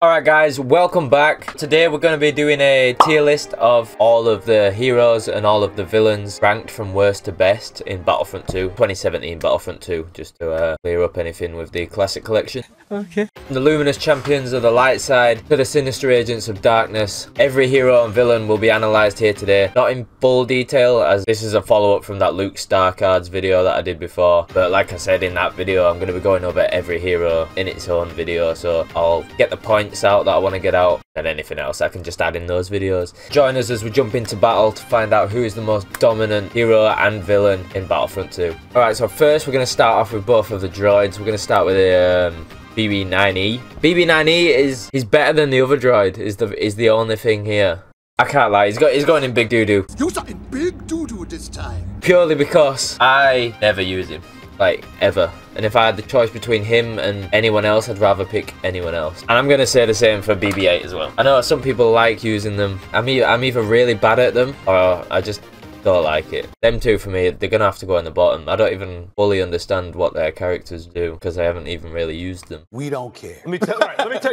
Alright guys, welcome back. Today we're going to be doing a tier list of all of the heroes and all of the villains ranked from worst to best in Battlefront 2, 2017 Battlefront 2, just to clear up anything with the classic collection. Okay. The luminous champions of the light side to the sinister agents of darkness. Every hero and villain will be analysed here today. Not in full detail, as this is a follow-up from that Luke Star Cards video that I did before. But like I said in that video, I'm going to be going over every hero in its own video. So I'll get the points out that I want to get out, and anything else I can just add in those videos. Join us as we jump into battle to find out who is the most dominant hero and villain in Battlefront 2. Alright, so first we're going to start off with both of the droids. We're going to start with a BB9E. BB9E is better than the other droid, is the only thing here. I can't lie, he's going in big doo-doo. You're in big doo-doo this time. Purely because I never use him. Like, ever. And if I had the choice between him and anyone else, I'd rather pick anyone else. And I'm going to say the same for BB-8 as well. I know some people like using them. I'm either really bad at them, or I just don't like it. Them two, for me, they're going to have to go on the bottom. I don't even fully understand what their characters do, because I haven't even really used them. We don't care. Let me tell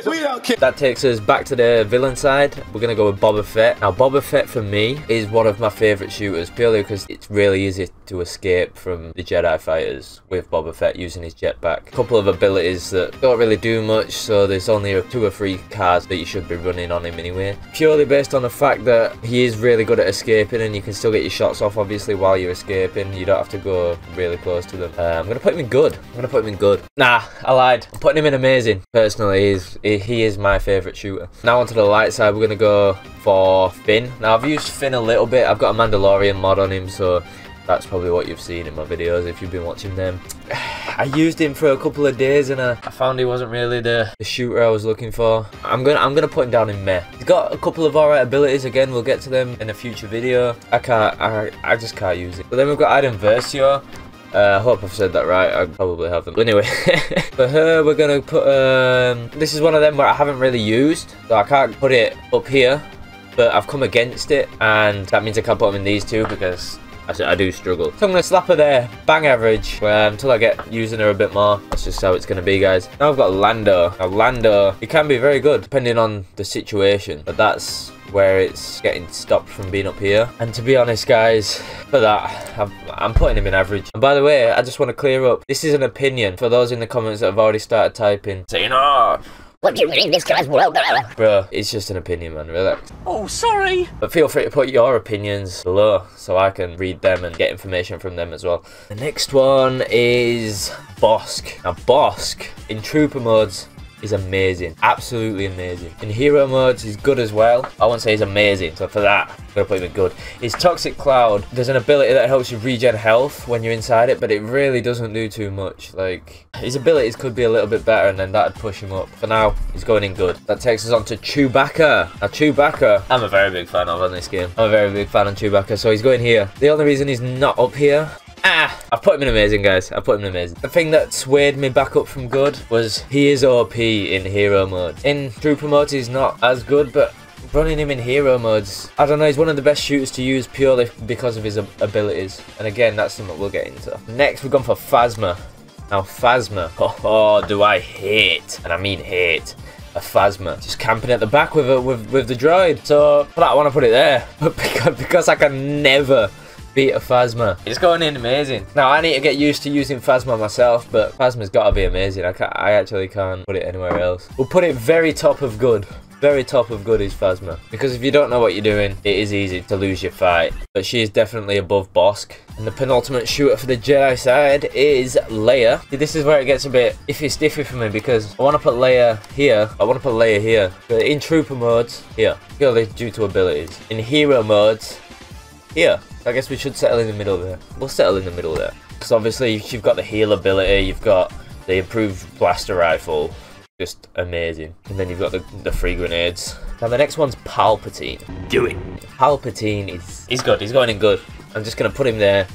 you. We don't care. That takes us back to the villain side. We're going to go with Boba Fett. Now, Boba Fett, for me, is one of my favourite shooters, purely because it's really easy to escape from the Jedi fighters with Boba Fett using his jetpack. A couple of abilities that don't really do much, so there's only 2 or 3 cards that you should be running on him anyway. Purely based on the fact that he is really good at escaping, and you can still get your shots off, obviously, while you're escaping. You don't have to go really close to them. I'm going to put him in good. Nah, I lied. I'm putting him in amazing. Personally, he is my favourite shooter. Now onto the light side, we're going to go for Finn. Now, I've used Finn a little bit. I've got a Mandalorian mod on him, so that's probably what you've seen in my videos if you've been watching them. I used him for a couple of days and I found he wasn't really the shooter I was looking for. I'm gonna put him down in meh. He's got a couple of alright abilities. Again, we'll get to them in a future video. I just can't use it. But then we've got Adam Versio. I hope I've said that right. I probably haven't. But anyway, for her, we're gonna put this is one of them where I haven't really used, so I can't put it up here, but I've come against it, and that means I can't put them in these two because I do struggle. So I'm going to slap her there, bang average, until I get using her a bit more. That's just how it's going to be, guys. Now I've got Lando. Now Lando, he can be very good, depending on the situation, but that's where it's getting stopped from being up here. And to be honest, guys, for that, I'm putting him in average. And by the way, I just want to clear up, this is an opinion for those in the comments that have already started typing, saying, oh, what do you mean this guy's well? Bro, it's just an opinion, man. Relax. Oh, sorry. But feel free to put your opinions below so I can read them and get information from them as well. The next one is Bosk. Now, Bosk in Trooper modes is amazing. Absolutely amazing. In hero modes, he's good as well. I won't say he's amazing, so for that, I'm going to put him in good. His Toxic Cloud, there's an ability that helps you regen health when you're inside it, but it really doesn't do too much. Like, his abilities could be a little bit better, and then that'd push him up. For now, he's going in good. That takes us on to Chewbacca. Now, Chewbacca, I'm a very big fan of on this game. I'm a very big fan of Chewbacca, so he's going here. The only reason he's not up here, I've put him in amazing, guys. I've put him in amazing. The thing that swayed me back up from good was he is OP in hero mode. In Trooper modes, he's not as good, but running him in hero modes, I don't know, he's one of the best shooters to use purely because of his abilities. And again, that's something we'll get into. Next, we've gone for Phasma. Now, Phasma, oh, do I hate, and I mean hate, a Phasma. Just camping at the back with the droid. So, for that, I want to put it there. But because I can never beat a Phasma. It's going in amazing. Now, I need to get used to using Phasma myself, but Phasma's got to be amazing. I actually can't put it anywhere else. We'll put it very top of good. Very top of good is Phasma. Because if you don't know what you're doing, it is easy to lose your fight. But she is definitely above Bosk. And the penultimate shooter for the Jedi side is Leia. See, this is where it gets a bit iffy-stiffy for me, because I want to put Leia here. I want to put Leia here. But in Trooper modes, here. Purely due to abilities. In hero modes, here. I guess we should settle in the middle there. We'll settle in the middle there. Because obviously you've got the heal ability, you've got the improved blaster rifle. Just amazing. And then you've got the free grenades. Now the next one's Palpatine. Do it. Palpatine he's good. He's going in good. I'm just going to put him there.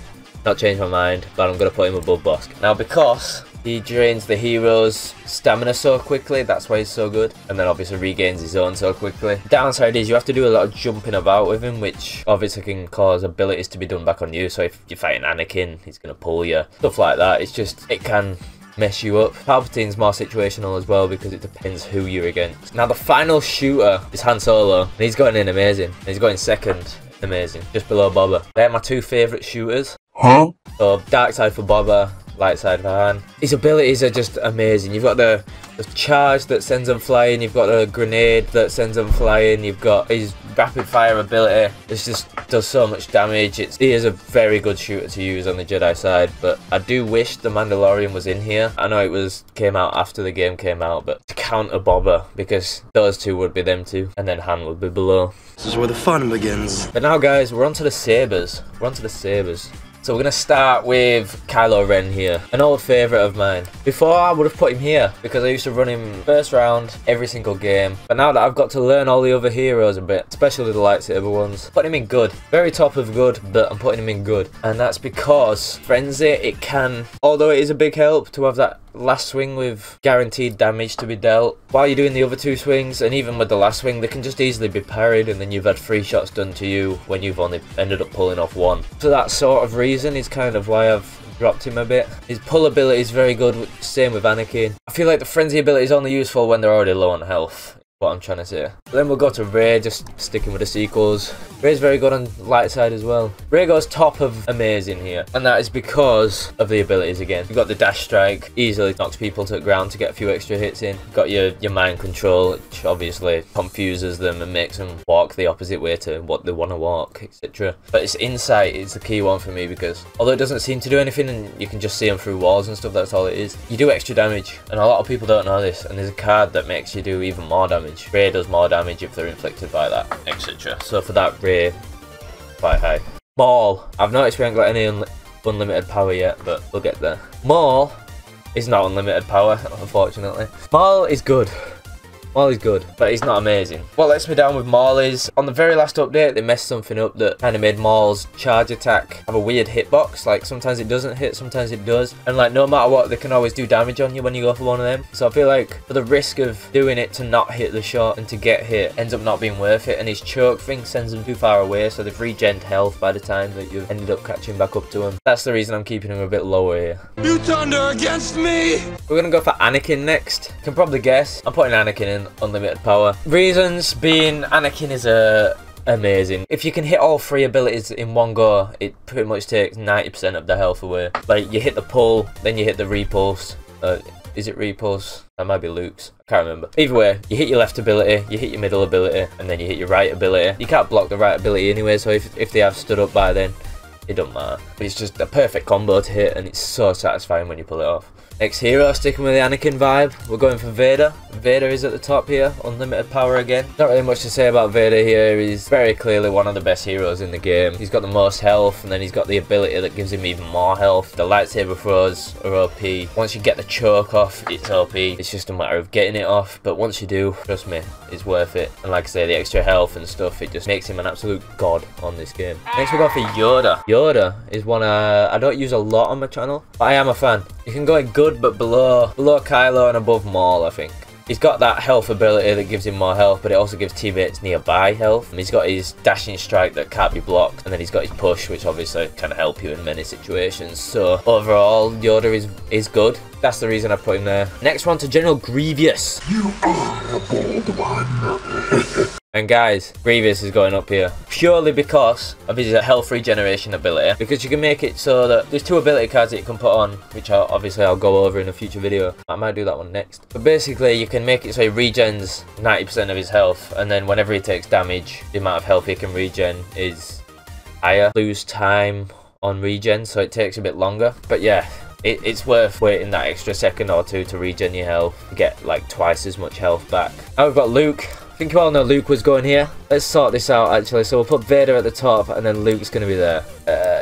Not change my mind, but I'm going to put him above Bosk. Now because he drains the hero's stamina so quickly, that's why he's so good. And then obviously regains his own so quickly. Downside is you have to do a lot of jumping about with him, which obviously can cause abilities to be done back on you. So if you're fighting Anakin, he's going to pull you. Stuff like that. It's just, it can mess you up. Palpatine's more situational as well because it depends who you're against. Now the final shooter is Han Solo, and he's going in amazing. He's going second, amazing, just below Boba. They're my two favourite shooters. Huh? So dark side for Boba, light side for Han. His abilities are just amazing. You've got the charge that sends them flying, you've got a grenade that sends them flying, you've got his rapid fire ability. It just does so much damage. He is a very good shooter to use on the Jedi side, but I do wish the Mandalorian was in here. I know it came out after the game came out, but to counter Boba, because those two would be them two, and then Han would be below. This is where the fun begins. But now guys, we're on to the sabers. So we're going to start with Kylo Ren here, an old favourite of mine. Before I would have put him here because I used to run him first round every single game. But now that I've got to learn all the other heroes a bit, especially the lightsaber ones, putting him in good. Very top of good, but I'm putting him in good. And that's because Frenzy, it can, although it is a big help to have that last swing with guaranteed damage to be dealt, while you're doing the other two swings, and even with the last swing, they can just easily be parried, and then you've had 3 shots done to you when you've only ended up pulling off 1. For that sort of reason is kind of why I've dropped him a bit. His pull ability is very good, same with Anakin. I feel like the frenzy ability is only useful when they're already low on health. What I'm trying to say. Then we'll go to Rey, just sticking with the sequels. Rey's very good on light side as well. Rey goes top of amazing here, and that is because of the abilities again. You've got the dash strike, easily knocks people to the ground to get a few extra hits in. You've got your mind control, which obviously confuses them and makes them walk the opposite way to what they want to walk, etc. But its insight is the key one for me, because although it doesn't seem to do anything and you can just see them through walls and stuff, that's all it is. You do extra damage, and a lot of people don't know this, and there's a card that makes you do even more damage. Rey does more damage if they're inflicted by that, etc. So for that, Rey, quite high. Maul, I've noticed we haven't got any unlimited power yet, but we'll get there. Maul is not unlimited power, unfortunately. Maul is good. Maul is good, but he's not amazing. What lets me down with Maul is, on the very last update, they messed something up that kind of made Maul's charge attack have a weird hitbox. Like, sometimes it doesn't hit, sometimes it does. And like, no matter what, they can always do damage on you when you go for one of them. So I feel like, for the risk of doing it to not hit the shot and to get hit, ends up not being worth it. And his choke thing sends them too far away, so they've regened health by the time that you've ended up catching back up to him. That's the reason I'm keeping him a bit lower here. You thunder against me! We're gonna go for Anakin next. You can probably guess. I'm putting Anakin in unlimited power. Reasons being, Anakin is amazing. If you can hit all 3 abilities in one go, it pretty much takes 90% of the health away. Like, you hit the pull, then you hit the repulse. Is it repulse? That might be Luke's. I can't remember. Either way, you hit your left ability, you hit your middle ability, and then you hit your right ability. You can't block the right ability anyway, so if they have stood up by then, it don't matter. But it's just a perfect combo to hit, and it's so satisfying when you pull it off. Next hero, sticking with the Anakin vibe, we're going for Vader. Vader is at the top here, unlimited power again. Not really much to say about Vader here. He's very clearly one of the best heroes in the game. He's got the most health, and then he's got the ability that gives him even more health. The lightsaber throws are OP. Once you get the choke off, it's OP. It's just a matter of getting it off, but once you do, trust me, it's worth it. And like I say, the extra health and stuff, it just makes him an absolute god on this game. Next we go for Yoda. Yoda is one I don't use a lot on my channel, but I am a fan. You can go in good, but below Kylo and above Maul, I think. He's got that health ability that gives him more health, but it also gives teammates nearby health. And he's got his dashing strike that can't be blocked, and then he's got his push, which obviously can help you in many situations. So overall, Yoda is good. That's the reason I put him there. Next one to General Grievous. You are a bold one. And guys, Grievous is going up here purely because of his health regeneration ability. Because you can make it so that there's 2 ability cards that you can put on, which obviously I'll go over in a future video. I might do that one next. But basically, you can make it so he regens 90% of his health, and then whenever he takes damage, the amount of health he can regen is higher. Lose time on regen, so it takes a bit longer. But yeah, it's worth waiting that extra second or 2 to regen your health to get like twice as much health back. Now we've got Luke. I think you all know Luke was going here. Let's sort this out actually. So we'll put Vader at the top, and then Luke's going to be there.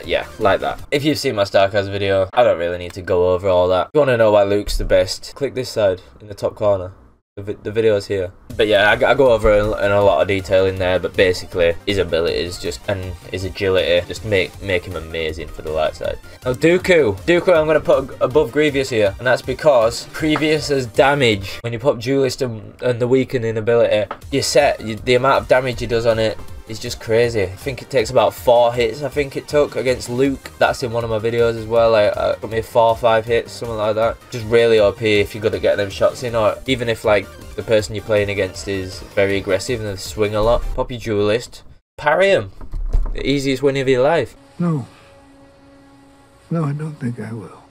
Yeah, like that. If you've seen my StarCast video, I don't really need to go over all that. If you want to know why Luke's the best, click this side in the top corner. The video's here. But yeah, I go over in a lot of detail in there, but basically his abilities just, and his agility just make him amazing for the light side. Now Dooku I'm going to put above Grievous here, and that's because Grievous's damage, when you put Duelist and the weakening ability, the amount of damage he does on it is just crazy. I think it takes about 4 hits. I think it took against Luke. That's in one of my videos as well. Like, it took me 4 or 5 hits, something like that. Just really OP if you're good at getting them shots in, or even if like the person you're playing against is very aggressive and they swing a lot. Pop your duelist, parry him. The easiest win of your life. No. No, I don't think I will.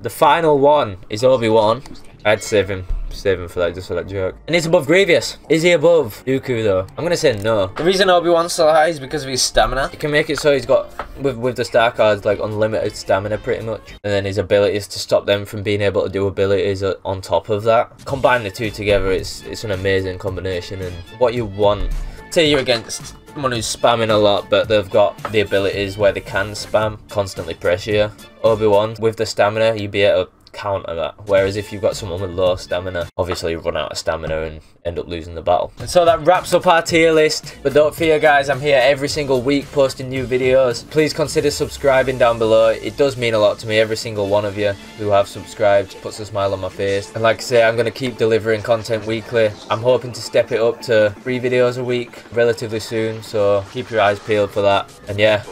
The final one is Obi-Wan. I'd save him for that, just for that joke. And he's above Grievous. Is he above Dooku though? I'm gonna say no. The reason Obi-Wan's so high is because of his stamina. You can make it so he's got, with the star cards, like unlimited stamina pretty much. And then his abilities to stop them from being able to do abilities on top of that. Combine the two together, it's an amazing combination. And what you want, say you're against someone who's spamming a lot, but they've got the abilities where they can spam, constantly pressure you. Obi-Wan, with the stamina, you'd be able to counter that. Whereas if you've got someone with low stamina, obviously you run out of stamina and end up losing the battle. And so that wraps up our tier list. But don't fear guys, I'm here every single week posting new videos. Please consider subscribing down below. It does mean a lot to me. Every single one of you who have subscribed puts a smile on my face. And like I say, I'm going to keep delivering content weekly. I'm hoping to step it up to 3 videos a week relatively soon, so keep your eyes peeled for that. And yeah,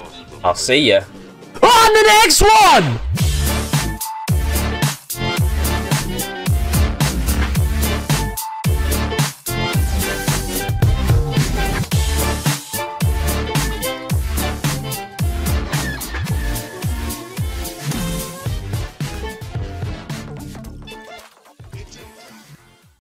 I'll see you on the next one!